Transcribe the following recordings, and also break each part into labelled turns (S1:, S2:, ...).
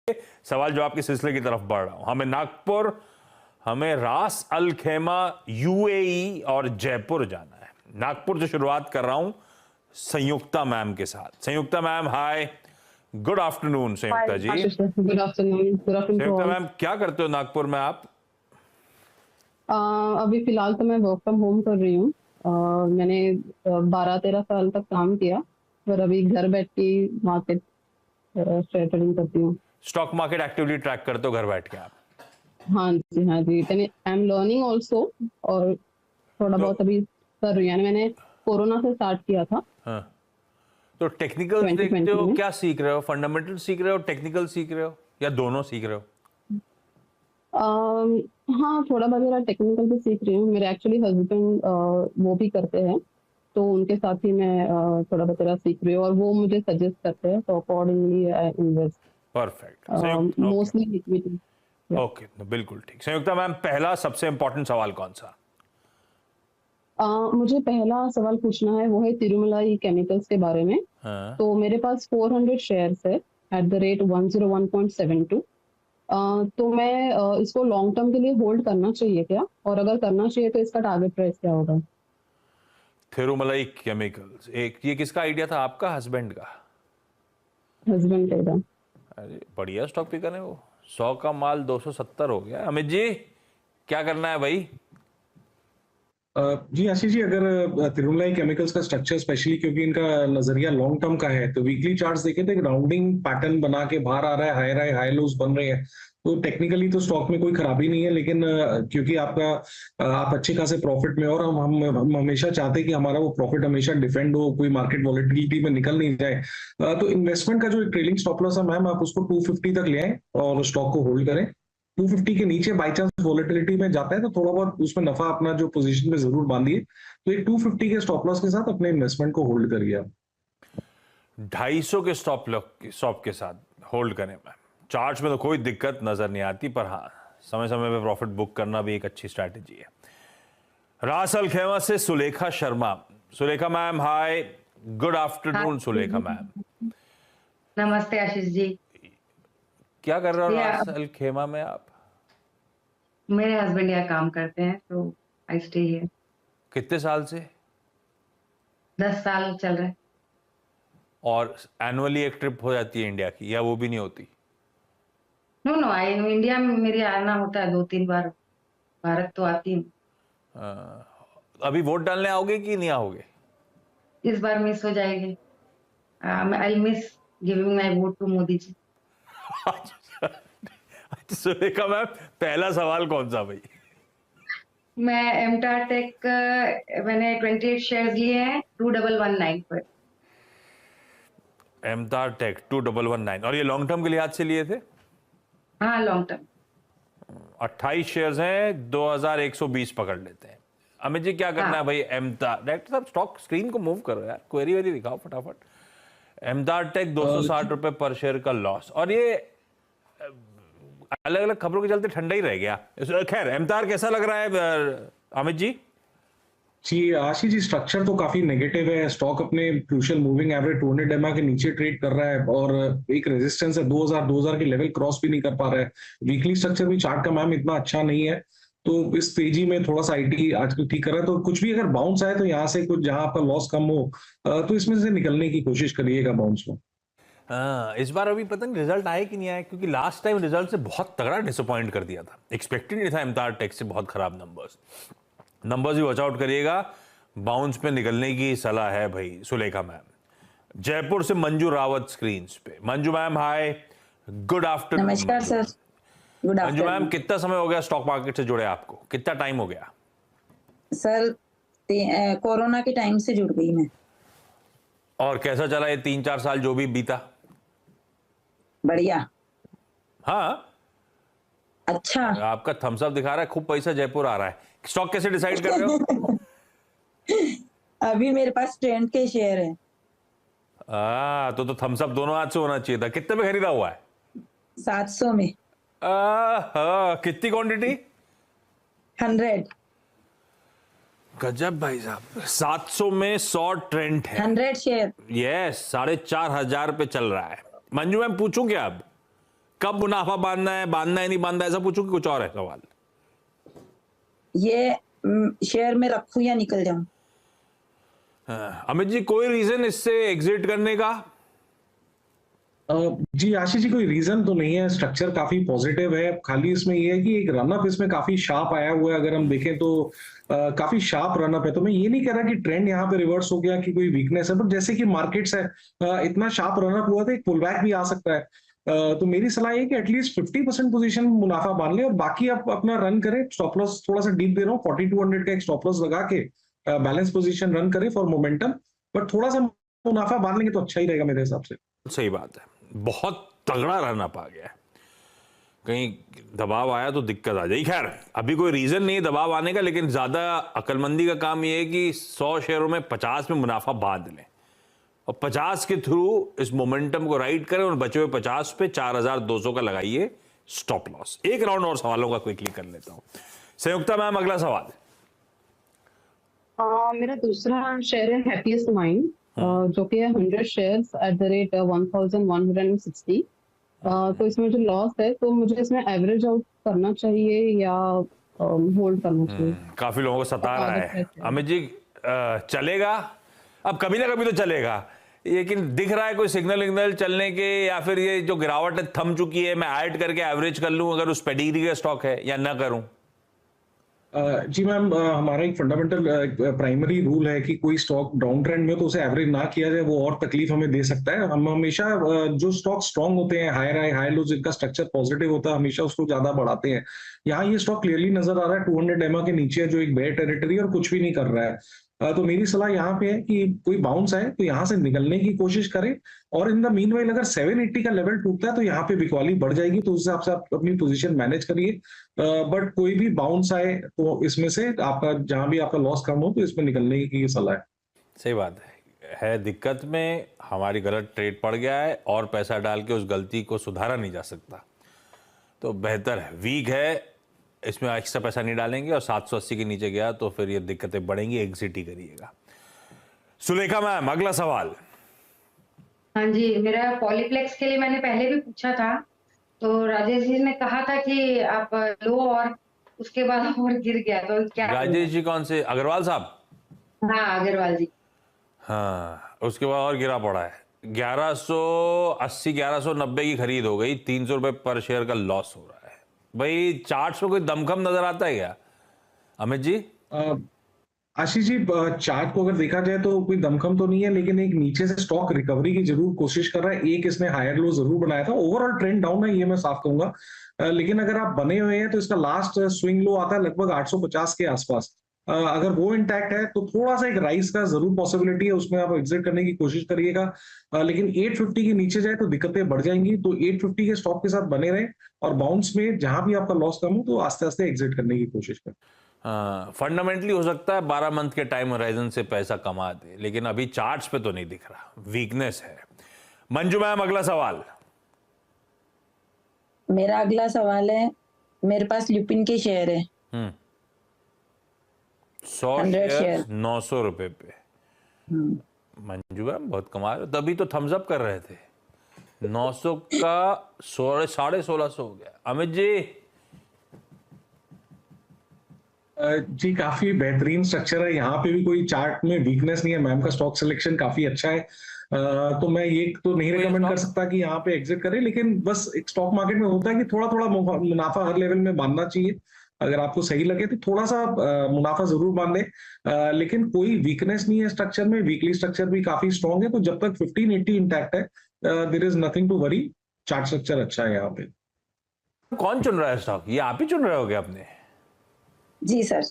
S1: सवाल जवाब के सिलसिले की तरफ बढ़ रहा हूं। हमें नागपुर, हमें रास अल खेमा यूएई और जयपुर जाना है। नागपुर से शुरुआत कर रहा हूं संयुक्ता मैम के साथ। संयुक्ता मैम हाय, गुड आफ्टरनून। संयुक्ता जी,
S2: गुड आफ्टरनून।
S1: संयुक्ता मैम क्या करते हो नागपुर में आप?
S2: अभी फिलहाल तो मैं वर्क फ्रॉम होम कर रही हूँ। मैंने 12-13 साल तक काम किया, पर अभी घर बैठ के मार्केट ट्रेडिंग करती हूँ।
S1: स्टॉक मार्केट एक्टिवली ट्रैक करते हो घर बैठ के आप?
S2: हाँ जी, हाँ जी। आई एम लर्निंग ऑल्सो, और थोड़ा बहुत अभी कर रही हूँ। मैंने कोरोना से स्टार्ट किया था।
S1: हाँ, तो टेक्निकल देखते
S2: 2020
S1: हो,
S2: में।
S1: क्या सीख रहे हो? फंडामेंटल सीख रहे हो, टेक्निकल सीख रहे हो, या दोनों सीख रहे हो?
S2: हाँ, थोड़ा बहुत टेक्निकल भी सीख रही हूँ। मेरे एक्चुअली हस्बैंड वो भी करते हैं, तो उनके साथ ही मैं थोड़ा बहुत सीख रही हूँ, और वो मुझे सजेस्ट करते हैं, तो अकॉर्डिंगली आई इन्वेस्ट
S1: परफेक्ट। संयुक्त
S2: मोस्टली इक्विटी।
S1: ओके, बिल्कुल ठीक। संयुक्ता मैम, पहला सबसे इंपॉर्टेंट सवाल कौन सा?
S2: मुझे पहला सवाल पूछना है, वो है तिरुमलाई केमिकल्स के बारे में।
S1: हाँ।
S2: तो मेरे पास 400 शेयर्स है एट द रेट 101.72। तो मैं इसको लॉन्ग टर्म के लिए होल्ड करना चाहिए क्या, और अगर करना चाहिए तो इसका टारगेट प्राइस क्या होगा?
S1: थिरुमलाई केमिकल्स, एक ये किसका आइडिया था, आपका हस्बैंड का?
S2: हस्बैंड का।
S1: अरे बढ़िया स्टॉक पिकर है वो। 100 का माल 270 हो गया। अमित जी, क्या करना है भाई?
S3: जी आशीष जी, अगर तिरुमलाई केमिकल्स का स्ट्रक्चर स्पेशली क्योंकि इनका नजरिया लॉन्ग टर्म का है, तो वीकली चार्ट्स देखें तो एक राउंडिंग पैटर्न बना के बाहर आ रहा है, हाई लोज बन रहे हैं। तो टेक्निकली तो स्टॉक में कोई खराबी नहीं है, लेकिन क्योंकि आप अच्छे खासे प्रॉफिट में, और हम हमेशा चाहते हैं कि हमारा वो प्रॉफिट हमेशा डिफेंड हो, कोई मार्केट वॉलेटिलिटी में निकल नहीं जाए। तो इन्वेस्टमेंट का जो एक ट्रेलिंग स्टॉप लॉस है मैम, आप उसको 250 तक ले आए और स्टॉक को होल्ड करें। 250 के नीचे बाई चांस वॉलेटिलिटी में जाता है तो थोड़ा बहुत उसमें नफा अपना जो पोजीशन में जरूर बांधिए। तो ये 250 के स्टॉप लॉस के साथ अपने इन्वेस्टमेंट को होल्ड करिए आप।
S1: 250 के स्टॉप के साथ होल्ड करें मैम। चार्ट्स में तो कोई दिक्कत नजर नहीं आती, पर हाँ, समय समय पे प्रॉफिट बुक करना भी एक अच्छी स्ट्रैटेजी है। रास अल खेमा से Sulekha Sharma. Sulekha ma'am hi, good afternoon. Sulekha ma'am,
S4: नमस्ते आशीष जी।
S1: क्या कर रहे हो
S4: ये
S1: रास अल खेमा में आप?
S4: मेरे हस्बैंड यहाँ काम करते हैं, तो आई स्टे हियर।
S1: कितने साल से?
S4: 10 साल चल रहे हैं।
S1: और एनुअली एक ट्रिप हो जाती है इंडिया की, या वो भी नहीं होती?
S4: नो नो, आई इंडिया में मेरे आना होता है 2-3 बार। भारत तो आती हूँ।
S1: अभी वोट डालने आओगे कि नहीं आओगे?
S4: इस बार मिस हो जाएगी। I miss giving my vote to Modi ji.
S1: Sulekha ma'am, पहला सवाल कौन सा भाई?
S4: मैं एमटार टेक, मैंने 28 शेयर्स लिए हैं 2119 पर।
S1: एमटार टेक 2119, और ये लॉन्ग टर्म के लिहाज से लिए थे?
S4: हाँ, लॉन्ग टर्म।
S1: 28 शेयर्स हैं, 2120 पकड़ लेते हैं। अमित जी, क्या करना है भाई? एमटार, डायरेक्टर साहब स्टॉक स्क्रीन को मूव करो यार, क्वेरी वेरी दिखाओ फटाफट। एमटार टेक 260 रुपए पर शेयर का लॉस, और ये अलग अलग खबरों के चलते ठंडा ही रह गया। खैर, एमटार कैसा लग रहा है अमित जी?
S3: जी आशीष जी, स्ट्रक्चर तो काफी नेगेटिव है। स्टॉक अपने क्रूशियल मूविंग एवरेज 200 एमए के नीचे ट्रेड कर रहा है, और एक रेजिस्टेंस है 2000 के लेवल क्रॉस भी नहीं कर पा रहा है। वीकली स्ट्रक्चर भी चार्ट का मैम इतना अच्छा नहीं है, तो इस तेजी में थोड़ा सा आईटी आजकल ठीक कर रहा है। तो कुछ भी अगर बाउंस आए तो यहाँ से कुछ, जहां आपका लॉस कम हो, तो इसमें से निकलने की कोशिश करिएगा बाउंस में।
S1: इस बार अभी पता नहीं रिजल्ट आए कि नहीं आए, क्योंकि लास्ट टाइम रिजल्ट से बहुत तगड़ा डिसअपॉइंट कर दिया था। एक्सपेक्टेड नहीं था एमटार टेक से बहुत खराब नंबर्स भी वॉच आउट करिएगा। बाउंस पे निकलने की सलाह है भाई। सुलेखा मैम, जयपुर से मंजू रावत स्क्रीन पे। Manju ma'am hi, good afternoon.
S5: नमस्कार sir, good
S1: Manju ma'am,
S5: afternoon.
S1: कितना समय हो गया स्टॉक मार्केट से जुड़े आपको? कितना टाइम हो गया?
S5: सर कोरोना के टाइम से जुड़ गई मैं।
S1: और कैसा चला ये 3-4 साल जो भी बीता?
S5: बढ़िया।
S1: हाँ,
S5: अच्छा।
S1: आपका थम्स अप दिखा रहा है, खूब पैसा जयपुर आ रहा है। स्टॉक कैसे डिसाइड कर रहे हो?
S5: अभी मेरे पास ट्रेंड के शेयर है।
S1: तो थम्स अप दोनों हाथ से होना चाहिए था। कितने में खरीदा हुआ है?
S5: 700 में।
S1: कितनी क्वांटिटी?
S5: 100।
S1: गजब भाई साहब, 700 में 100 ट्रेंड है।
S5: 100 शेयर।
S1: यस, 4500 पे चल रहा है। मंजू मैम, पूछूं क्या अब? कब मुनाफा बांधना है नहीं बांधना है, ऐसा पूछूं कि कुछ और है सवाल?
S5: ये शेयर में रखूं या निकल जाऊं?
S1: अमित जी, कोई रीजन इससे एग्जिट करने का?
S3: जी आशीष जी, कोई रीजन तो नहीं है, स्ट्रक्चर काफी पॉजिटिव है, खाली इसमें ये है कि एक रनअप इसमें काफी शार्प आया हुआ है। अगर हम देखें तो काफी शार्प रनअप है। तो मैं ये नहीं कह रहा कि ट्रेंड यहाँ पे रिवर्स हो गया कि कोई वीकनेस है, बट जैसे कि मार्केट्स है, इतना शार्प रनअप हुआ था, एक पुल बैक भी आ सकता है। तो मेरी सलाह ये कि एटलीस्ट 50% पोजीशन मुनाफा बांध ले और बाकी आप अपना रन करें। स्टॉप लॉस थोड़ा सा डीप दे रहा हूँ, 4200 का एक स्टॉप लॉस लगा के बैलेंस पोजीशन रन करें फॉर मोमेंटम, बट थोड़ा सा मुनाफा बांध लेंगे तो अच्छा ही रहेगा मेरे हिसाब से।
S1: सही बात है, बहुत तगड़ा रनअप आ गया है, कहीं दबाव आया तो दिक्कत आ जाएगी। खैर अभी कोई रीजन नहीं है दबाव आने का, लेकिन ज्यादा अक्लमंदी का काम यह है कि 100 शेयरों में 50 में मुनाफा बांध लें और 50 के थ्रू इस मोमेंटम को राइड करें और बचे हुए 50 पे 4200 का लगाइए स्टॉप लॉस। एक राउंड और सवालों का क्विकली कर लेता हूं। संयुक्ता मैम, अगला सवाल।
S2: मेरा दूसरा शेयर है हैप्पीएस्ट माइंड, जो कि है 100 शेयर्स एट द रेट 1160। तो इसमें जो लॉस है, तो मुझे इसमें एवरेज आउट करना चाहिए या होल्ड करना चाहिए?
S1: काफी लोगों को सता रहा है अमित जी। चलेगा, अब कभी ना कभी तो चलेगा, लेकिन दिख रहा है कोई सिग्नल चलने के, या फिर ये जो गिरावट है थम चुकी है, मैं ऐड करके एवरेज कर लूं अगर उस पेडिग्री का स्टॉक है, या ना करूं?
S3: जी मैम, हमारा एक फंडामेंटल प्राइमरी रूल है कि कोई स्टॉक डाउन ट्रेंड में तो उसे एवरेज ना किया जाए, वो और तकलीफ हमें दे सकता है। हम हमेशा जो स्टॉक स्ट्रांग होते हैं, हाई लो, जिनका स्ट्रक्चर पॉजिटिव होता है, हमेशा उसको ज्यादा बढ़ाते हैं। यहाँ ये स्टॉक क्लियरली नजर आ रहा है 200 एमआ के नीचे है, जो एक बेयर टेरिटरी और कुछ भी नहीं कर रहा है। तो मेरी सलाह यहाँ पे है कि कोई बाउंस आए तो यहाँ से निकलने की कोशिश करें, और इन द मीनवाइल अगर 780 का लेवल टूटता है तो यहाँ पे बिकवाली बढ़ जाएगी, तो उस हिसाब से आप अपनी पोजीशन मैनेज करिए। बट कोई भी बाउंस आए तो इसमें से आपका जहां भी आपका लॉस कम हो तो इसमें निकलने की सलाह है।
S1: सही बात है दिक्कत में हमारी गलत ट्रेड पड़ गया है और पैसा डाल के उस गलती को सुधारा नहीं जा सकता, तो बेहतर है, वीक है, इसमें एक्स्ट्रा पैसा नहीं डालेंगे और 780 के नीचे गया तो फिर ये दिक्कतें बढ़ेंगी, एग्जिट ही करिएगा। सुलेखा मैम, अगला सवाल।
S4: हाँ जी, मेरा पॉलीप्लेक्स के लिए मैंने पहले भी पूछा था, तो राजेश जी ने कहा था कि आप लो, और उसके बाद और गिर गया, तो क्या?
S1: राजेश जी कौन से? अग्रवाल साहब?
S4: हाँ, अग्रवाल जी।
S1: हाँ, उसके बाद और गिरा पड़ा है। 1180 1190 की खरीद हो गई, 300 रुपए पर शेयर का लॉस हो रहा है। भाई चार्ट्स में कोई दमखम नजर आता है क्या अमित जी?
S3: आशीष जी, चार्ट को अगर देखा जाए तो कोई दमखम तो नहीं है, लेकिन एक नीचे से स्टॉक रिकवरी की जरूर कोशिश कर रहा है। एक इसने हायर लो जरूर बनाया था, ओवरऑल ट्रेंड डाउन है ये मैं साफ कहूंगा, लेकिन अगर आप बने हुए हैं तो इसका लास्ट स्विंग लो आता है लगभग 850 के आसपास। अगर वो इंटैक्ट है तो थोड़ा सा एक राइज का जरूर पॉसिबिलिटी है, उसमें आप एग्जिट करने की कोशिश करिएगा। लेकिन 850 के नीचे जाए तो दिक्कतें बढ़ जाएंगी, तो 850 के स्टॉक के साथ बने रहे और बाउंस में जहां भी आपका लॉस कम हो तो आस्ते आस्ते एग्जिट करने की कोशिश करें।
S1: फंडामेंटली हो सकता है 12 मंथ के टाइम होराइजन से पैसा कमा दे, लेकिन अभी चार्ट्स पे तो नहीं दिख रहा, वीकनेस है। मंजू मैम, अगला सवाल।
S5: मेरा अगला सवाल है, मेरे पास लुपिन के शेयर है
S1: 100 शेयर 900 रुपए पे। मंजू मैम बहुत कमा रहे हो, तभी तो थम्स अप कर रहे थे। 900 का 1650 हो गया। अमित
S3: जी काफी बेहतरीन स्ट्रक्चर है, यहाँ पे भी कोई चार्ट में वीकनेस नहीं है, मैम का स्टॉक सिलेक्शन काफी अच्छा है। तो मैं ये तो नहीं रिकमेंड कर सकता कि यहाँ पे एग्जिट करें, लेकिन बस एक स्टॉक मार्केट में होता है कि थोड़ा थोड़ा मुनाफा हर लेवल में बांधना चाहिए। अगर आपको सही लगे तो थोड़ा सा मुनाफा जरूर बांधे, लेकिन कोई वीकनेस नहीं है स्ट्रक्चर में, वीकली स्ट्रक्चर भी काफी स्ट्रॉन्ग है, तो जब तक 1580 इंटैक्ट है there is nothing to worry, chart structure अच्छा है यहाँ पे।
S1: कौन चुन रहा है स्टॉक? ये आप ही चुन रहे होगे अपने?
S5: जी सर।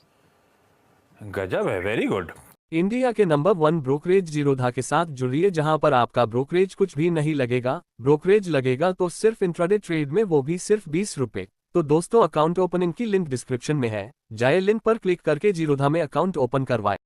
S1: गजब है, वेरी गुड।
S6: इंडिया के नंबर 1 ब्रोकरेज जीरोधा के साथ जुड़िए, जहां पर आपका ब्रोकरेज कुछ भी नहीं लगेगा, ब्रोकरेज लगेगा तो सिर्फ इंट्राडे ट्रेड में, वो भी सिर्फ 20 रुपए। तो दोस्तों, अकाउंट ओपनिंग की लिंक डिस्क्रिप्शन में है, जाए लिंक पर क्लिक करके जीरोधा में अकाउंट ओपन करवाएं।